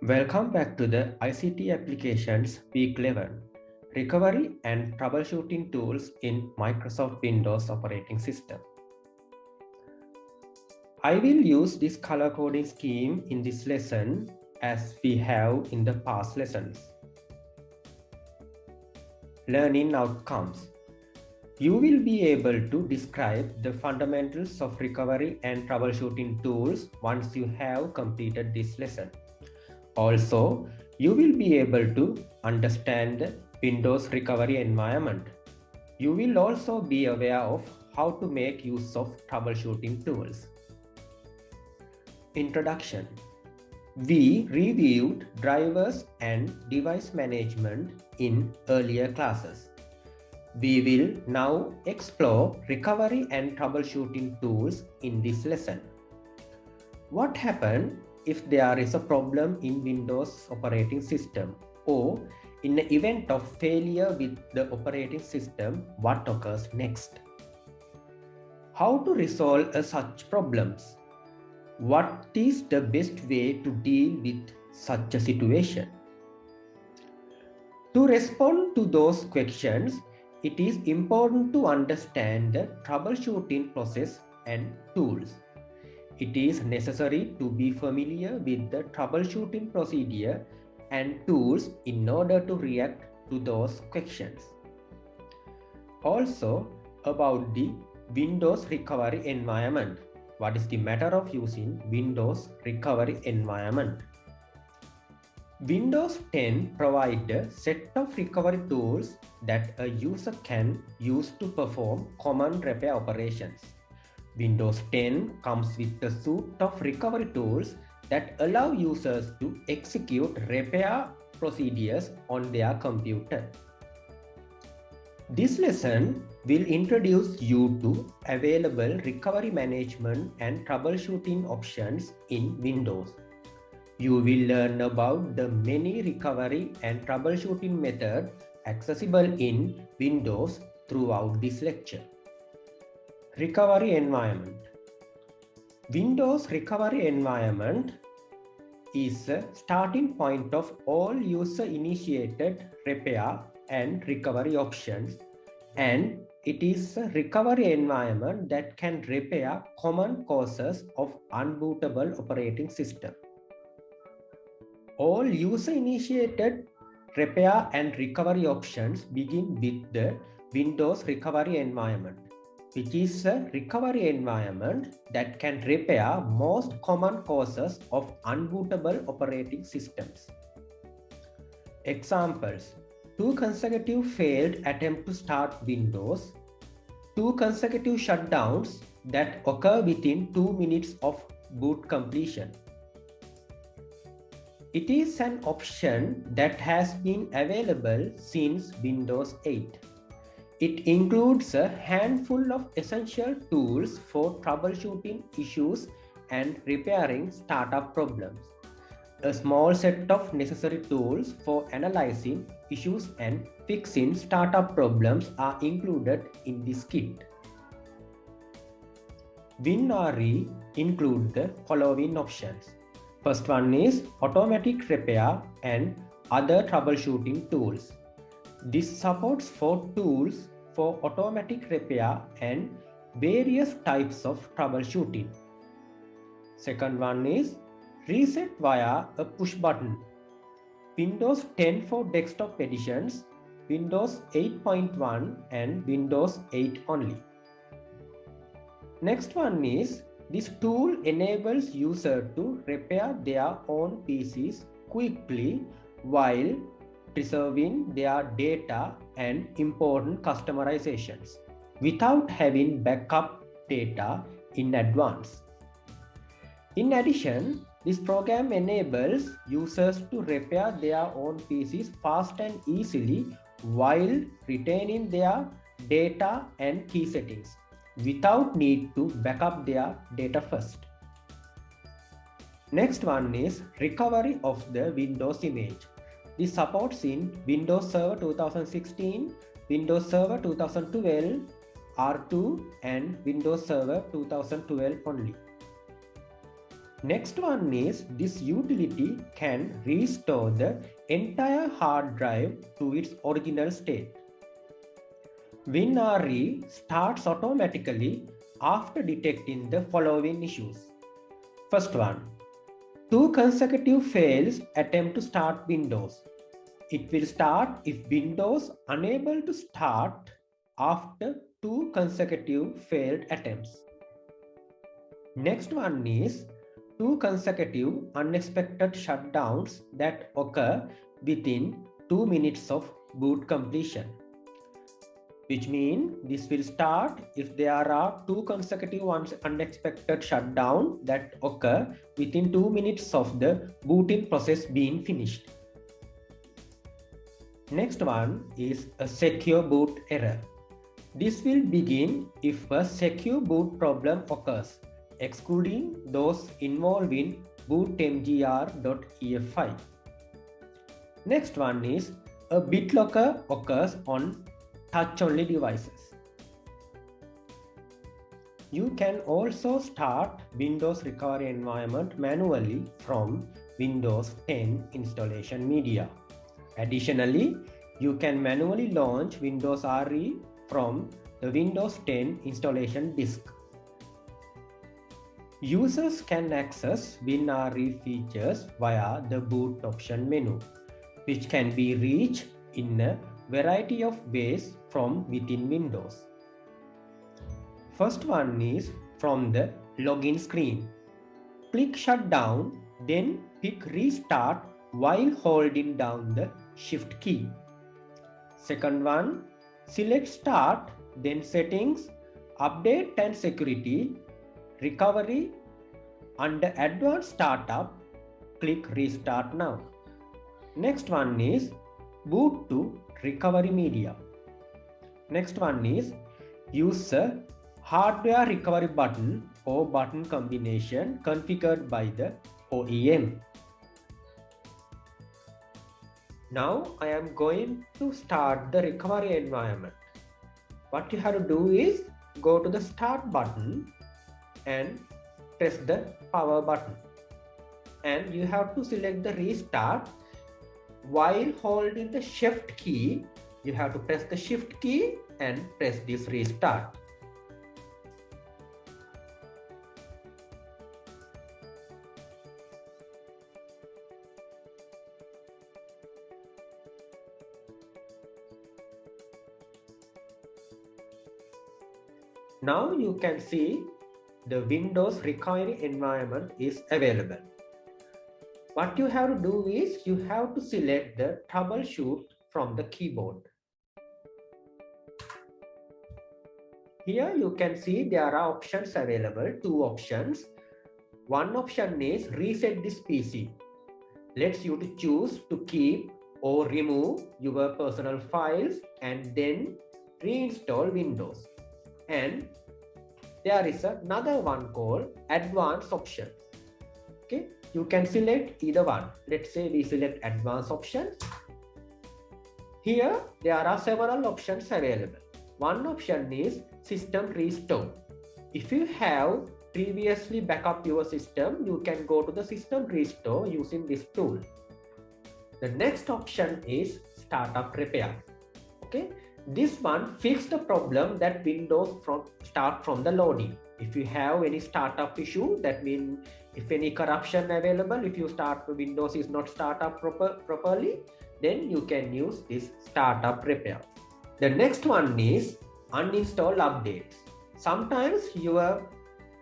Welcome back to the ICT Applications Week 11 Recovery and Troubleshooting Tools in Microsoft Windows Operating System. I will use this color coding scheme in this lesson as we have in the past lessons. Learning outcomes. You will be able to describe the fundamentals of recovery and troubleshooting tools once you have completed this lesson. Also, you will be able to understand the Windows recovery environment. You will also be aware of how to make use of troubleshooting tools. Introduction. We reviewed drivers and device management in earlier classes. We will now explore recovery and troubleshooting tools in this lesson. What happens if there is a problem in Windows operating system, or in the event of failure with the operating system, what occurs next? How to resolve such problems? What is the best way to deal with such a situation? To respond to those questions, it is important to understand the troubleshooting process and tools. It is necessary to be familiar with the troubleshooting procedure and tools in order to react to those questions. Also, about the Windows recovery environment. What is the matter of using Windows recovery environment? Windows 10 provides a set of recovery tools that a user can use to perform common repair operations. Windows 10 comes with a suite of recovery tools that allow users to execute repair procedures on their computer. This lesson will introduce you to available recovery management and troubleshooting options in Windows. You will learn about the many recovery and troubleshooting methods accessible in Windows throughout this lecture. Recovery environment. Windows recovery environment is a starting point of all user-initiated repair and recovery options, and it is a recovery environment that can repair common causes of unbootable operating system. All user-initiated repair and recovery options begin with the Windows recovery environment, which is a recovery environment that can repair most common causes of unbootable operating systems. Examples: 2 consecutive failed attempts to start Windows, 2 consecutive shutdowns that occur within 2 minutes of boot completion. It is an option that has been available since Windows 8. It includes a handful of essential tools for troubleshooting issues and repairing startup problems. A small set of necessary tools for analyzing issues and fixing startup problems are included in this kit. WinRE includes the following options. First one is automatic repair and other troubleshooting tools. This supports 4 tools for automatic repair and various types of troubleshooting. Second one is reset via a push button. Windows 10 for desktop editions, Windows 8.1 and Windows 8 only. Next one is this tool enables users to repair their own PCs quickly while preserving their data and important customizations without having backup data in advance. In addition, this program enables users to repair their own PCs fast and easily while retaining their data and key settings without need to backup their data first. Next one is recovery of the Windows image. This supports in Windows Server 2016, Windows Server 2012, R2 and Windows Server 2012 only. Next one is this utility can restore the entire hard drive to its original state. WinRE starts automatically after detecting the following issues. First one, 2 consecutive fails attempt to start Windows. It will start if Windows unable to start after 2 consecutive failed attempts. Next one is 2 consecutive unexpected shutdowns that occur within 2 minutes of boot completion. Which means this will start if there are 2 consecutive unexpected shutdowns that occur within 2 minutes of the booting process being finished. Next one is a secure boot error. This will begin if a secure boot problem occurs, excluding those involving bootmgr.ef5. Next one is a BitLocker occurs on touch-only devices. You can also start Windows recovery environment manually from Windows 10 installation media. Additionally, you can manually launch Windows RE from the Windows 10 installation disk. Users can access WinRE features via the boot option menu, which can be reached in a variety of ways from within Windows. First one is from the login screen. Click Shutdown, then pick Restart while holding down the Shift key. Second one, select Start, then Settings, Update and Security, Recovery. Under Advanced Startup, click Restart Now. Next one is Boot to Recovery Media. Next one is use a hardware recovery button or button combination configured by the OEM. Now I am going to start the recovery environment. What you have to do is go to the Start button and press the Power button. And you have to select the Restart. While holding the Shift key, you have to press the Shift key and press this Restart. Now you can see the Windows recovery environment is available. What you have to do is you have to select the troubleshoot from the keyboard. Here you can see there are options available, 2 options. One option is reset this PC. Lets you to choose to keep or remove your personal files and then reinstall Windows. And there is another one called advanced options. Okay, you can select either one. Let's say we select advanced options. Here there are several options available. One option is system restore. If you have previously backup your system, you can go to the system restore using this tool. The next option is startup repair. Okay, this one fixes the problem that Windows start from the loading. If you have any startup issue, that means if any corruption available, if you start Windows is not start up properly, then you can use this startup repair. The next one is uninstall updates. Sometimes your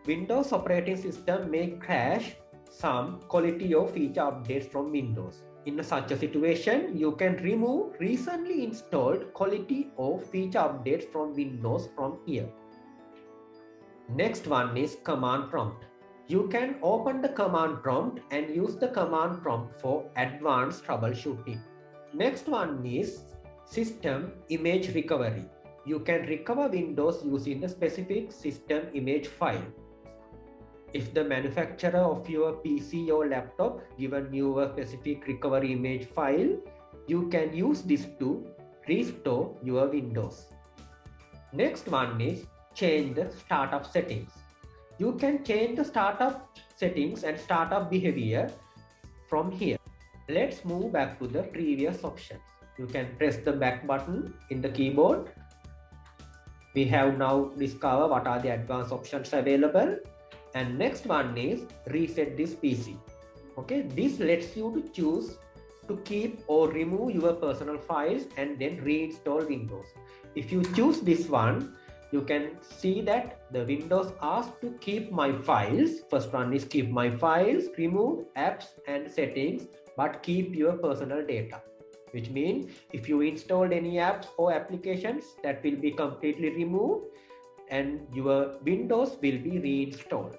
Windows operating system may crash some quality or feature updates from Windows. In such a situation, you can remove recently installed quality or feature updates from Windows from here. Next one is command prompt. You can open the command prompt and use the command prompt for advanced troubleshooting. Next one is system image recovery. You can recover Windows using a specific system image file. If the manufacturer of your PC or laptop given you a specific recovery image file, you can use this to restore your Windows. Next one is change the startup settings. You can change the startup settings and startup behavior from here. Let's move back to the previous options. You can press the back button in the keyboard. We have now discovered what are the advanced options available. And next one is reset this PC. Okay, this lets you to choose to keep or remove your personal files and then reinstall Windows. If you choose this one, you can see that the Windows asks to keep my files. First one is keep my files, remove apps and settings, but keep your personal data. Which means if you installed any apps or applications, that will be completely removed and your Windows will be reinstalled.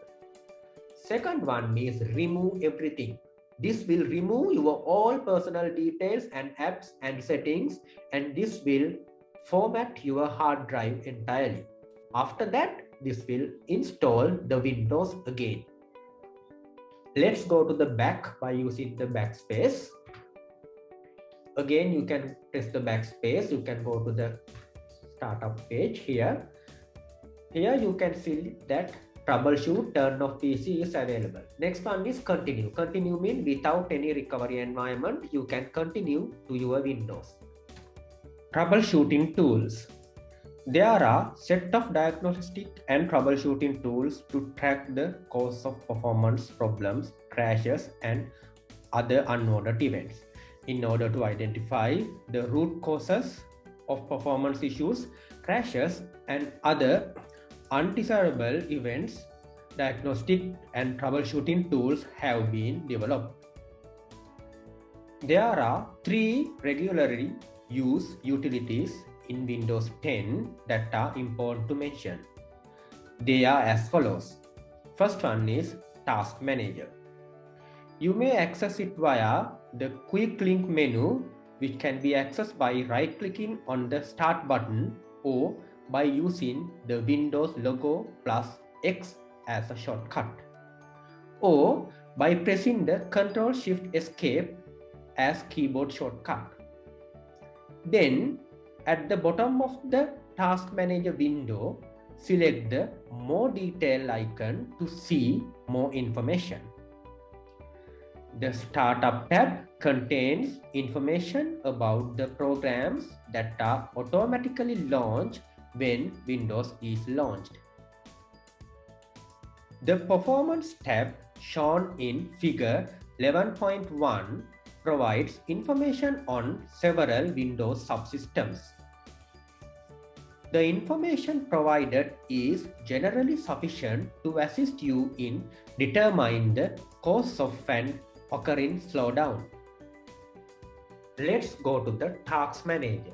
Second one is remove everything. This will remove your all personal details and apps and settings, and this will format your hard drive entirely. After that, this will install the Windows again. Let's go to the back by using the backspace. Again, you can press the backspace. You can go to the startup page here. Here you can see that troubleshoot turn off PC is available. Next one is continue. Continue means without any recovery environment, you can continue to your Windows. Troubleshooting tools. There are set of diagnostic and troubleshooting tools to track the cause of performance problems, crashes, and other unwanted events. In order to identify the root causes of performance issues, crashes, and other undesirable events, diagnostic and troubleshooting tools have been developed. There are 3 regularly used utilities in Windows 10 that are important to mention. They are as follows. First one is Task Manager. You may access it via the Quick Link menu, which can be accessed by right-clicking on the Start button or by using the Windows logo plus X as a shortcut, or by pressing the Ctrl-Shift-Escape as keyboard shortcut. Then, at the bottom of the Task Manager window, select the More Detail icon to see more information. The Startup tab contains information about the programs that are automatically launched when Windows is launched. The Performance tab shown in Figure 11.1 provides information on several Windows subsystems. The information provided is generally sufficient to assist you in determining the cause of an occurring slowdown. Let's go to the Task Manager.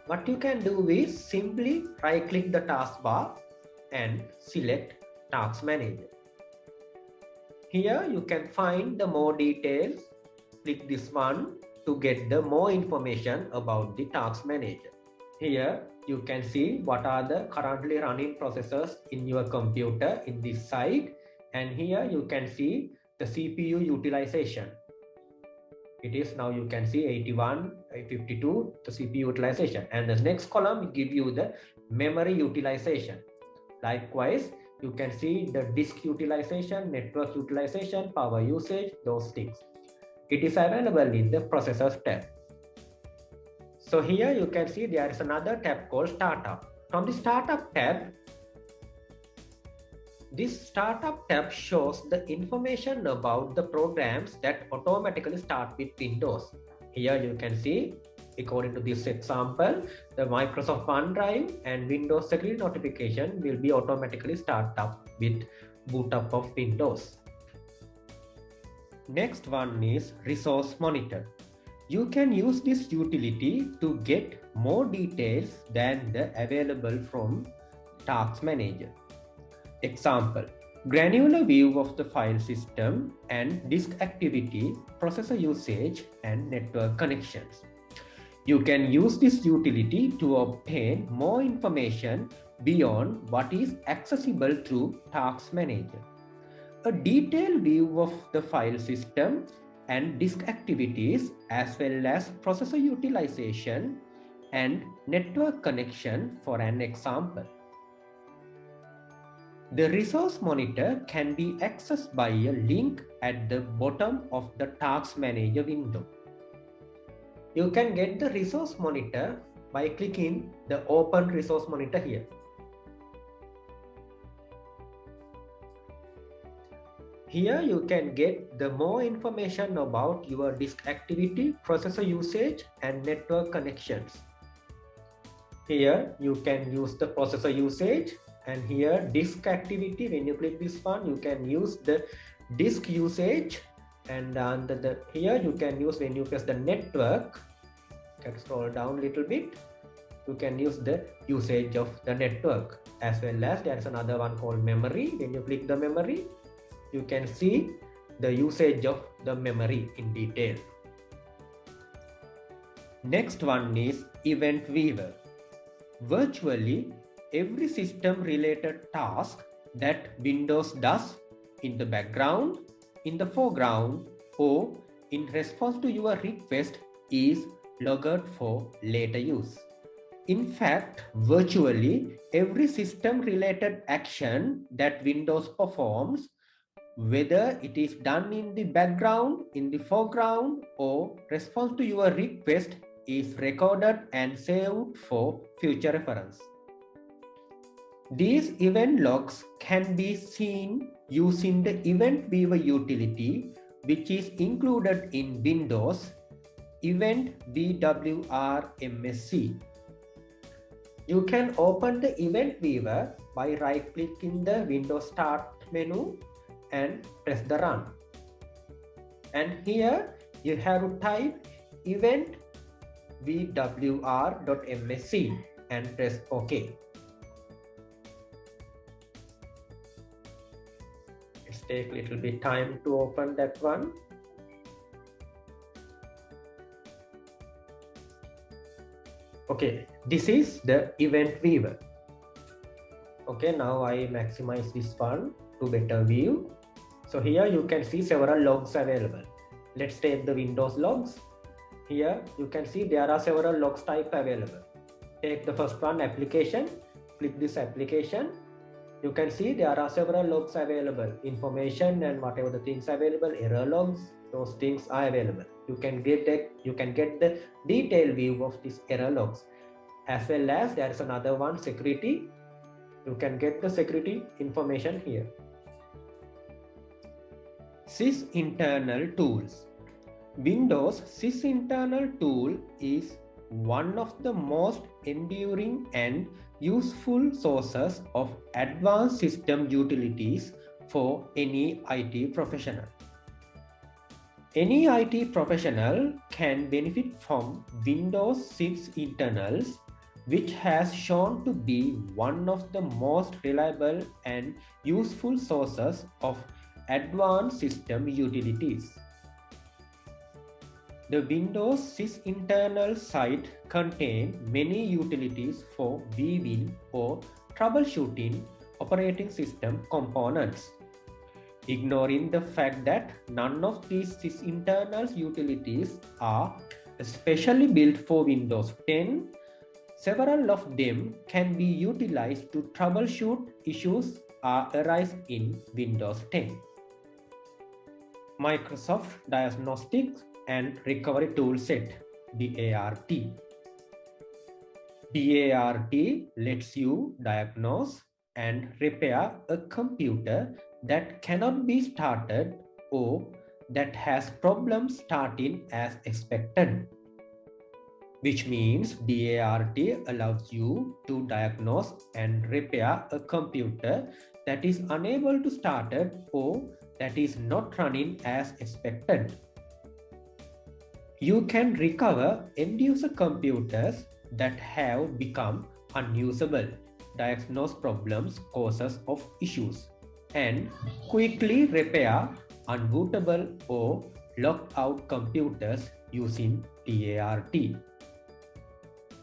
What you can do is simply right-click the taskbar and select Task Manager. Here you can find the more details. Click this one to get the more information about the Task Manager. Here you can see what are the currently running processors in your computer in this side, and here you can see the CPU utilization. It is now you can see 81, 52 the CPU utilization, and the next column give you the memory utilization. Likewise, you can see the disk utilization, network utilization, power usage, those things. It is available in the processors tab. So here you can see there is another tab called Startup. From the Startup tab, this Startup tab shows the information about the programs that automatically start with Windows. Here you can see, according to this example, the Microsoft OneDrive and Windows Security notification will be automatically start up with boot up of Windows. Next one is Resource Monitor. You can use this utility to get more details than the available from Task Manager. Example, granular view of the file system and disk activity, processor usage, and network connections. You can use this utility to obtain more information beyond what is accessible through Task Manager. A detailed view of the file system and disk activities, as well as processor utilization and network connection for an example. The resource monitor can be accessed by a link at the bottom of the Task Manager window. You can get the resource monitor by clicking the Open Resource Monitor here. Here you can get the more information about your disk activity, processor usage, and network connections. Here you can use the processor usage, and here disk activity. When you click this one, you can use the disk usage, and under the here you can use, when you press the network, you can scroll down a little bit, you can use the usage of the network, as well as there's another one called memory. When you click the memory, you can see the usage of the memory in detail. Next one is Event Viewer. Virtually every system related task that Windows does in the background, in the foreground, or in response to your request is logged for later use. In fact, virtually every system related action that Windows performs, whether it is done in the background, in the foreground, or response to your request, is recorded and saved for future reference. These event logs can be seen using the Event Viewer utility, which is included in Windows Event VWR MSC. You can open the Event Viewer by right-clicking the Windows Start menu and press the Run. And here you have to type event vwr.msc and press OK. Let's take a little bit time to open that one. Okay, this is the Event Viewer. Okay, now I maximize this one to better view. So here you can see several logs available. Let's take the Windows logs. Here you can see there are several logs type available. Take the first one, application. Click this application. You can see there are several logs available. Information and whatever the things available, error logs, those things are available. You can get the detailed view of these error logs. As well as there is another one, security. You can get the security information here. Sys internal tools. Windows Sys internal tool is one of the most enduring and useful sources of advanced system utilities for any IT professional. Any IT professional can benefit from Windows Sys internals, which has shown to be one of the most reliable and useful sources of advanced system utilities. The Windows Sys internal site contains many utilities for viewing or troubleshooting operating system components. Ignoring the fact that none of these Sys internal utilities are especially built for Windows 10, several of them can be utilized to troubleshoot issues arise in Windows 10. Microsoft Diagnostics and Recovery Toolset, DART. DART lets you diagnose and repair a computer that cannot be started or that has problems starting as expected. Which means DART allows you to diagnose and repair a computer that is unable to start it or that is not running as expected. You can recover end-user computers that have become unusable, diagnose problems, causes of issues, and quickly repair unbootable or locked out computers using DART.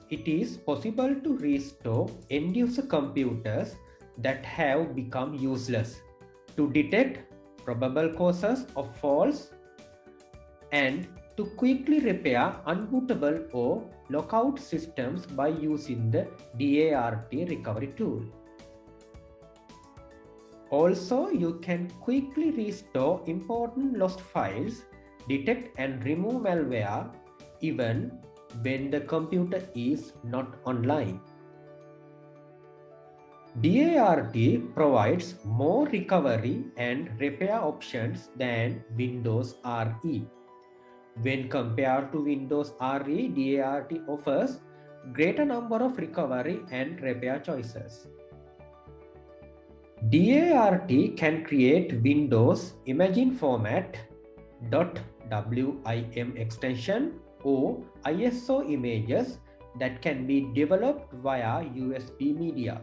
It is possible to restore end-user computers that have become useless, to detect probable causes of faults, and to quickly repair unbootable or lockout systems by using the DART recovery tool. Also, you can quickly restore important lost files, detect and remove malware even when the computer is not online. DART provides more recovery and repair options than Windows RE. When compared to Windows RE, DART offers greater number of recovery and repair choices. DART can create Windows Imaging Format .wim extension or ISO images that can be developed via USB media.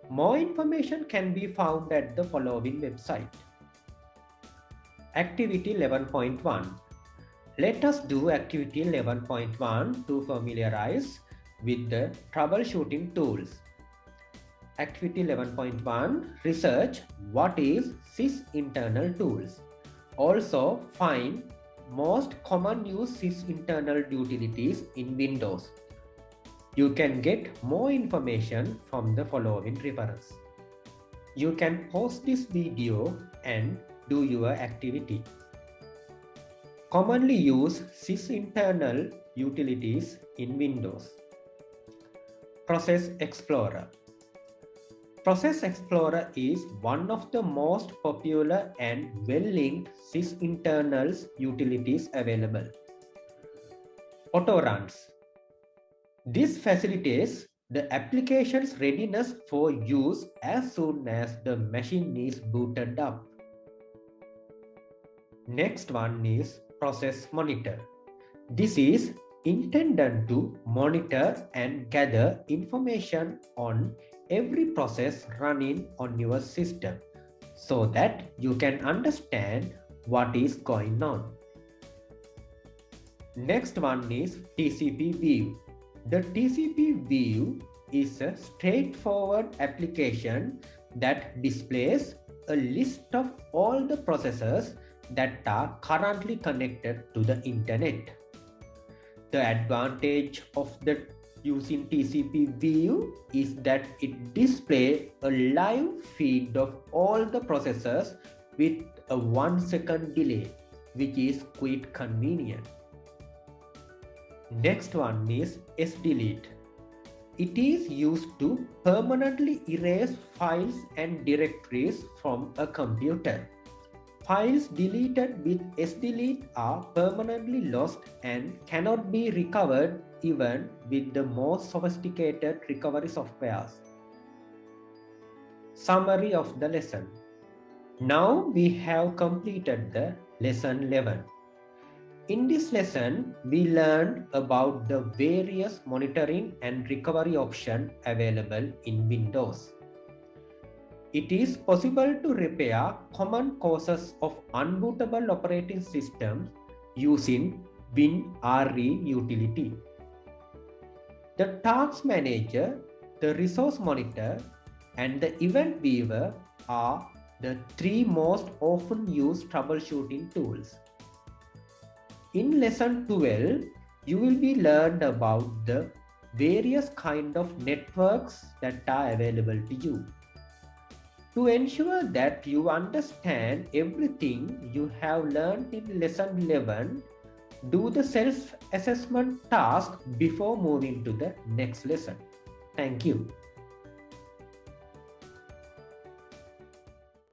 More information can be found at the following website. Activity 11.1. Let us do activity 11.1 to familiarize with the troubleshooting tools. Activity 11.1. Research what is sysinternal tools. Also find most common used sysinternal utilities in Windows. You can get more information from the following reference. You can pause this video and do your activity. Commonly used sysinternal utilities in Windows. Process Explorer. Process Explorer is one of the most popular and well-linked sysinternal utilities available. Autoruns. This facilitates the application's readiness for use as soon as the machine is booted up. Next one is Process Monitor. This is intended to monitor and gather information on every process running on your system so that you can understand what is going on. Next one is TCP View. The TCP View is a straightforward application that displays a list of all the processes that are currently connected to the internet. The advantage of using TCP View is that it displays a live feed of all the processes with a 1-second delay, which is quite convenient. Next one is SDelete. It is used to permanently erase files and directories from a computer. Files deleted with SDelete are permanently lost and cannot be recovered even with the most sophisticated recovery softwares. Summary of the lesson. Now we have completed the lesson 11. In this lesson, we learned about the various monitoring and recovery options available in Windows. It is possible to repair common causes of unbootable operating systems using WinRE utility. The Task Manager, the Resource Monitor, and the Event Viewer are the three most often used troubleshooting tools. In lesson 12, you will be learned about the various kind of networks that are available to you. To ensure that you understand everything you have learned in lesson 11, do the self-assessment task before moving to the next lesson. Thank you.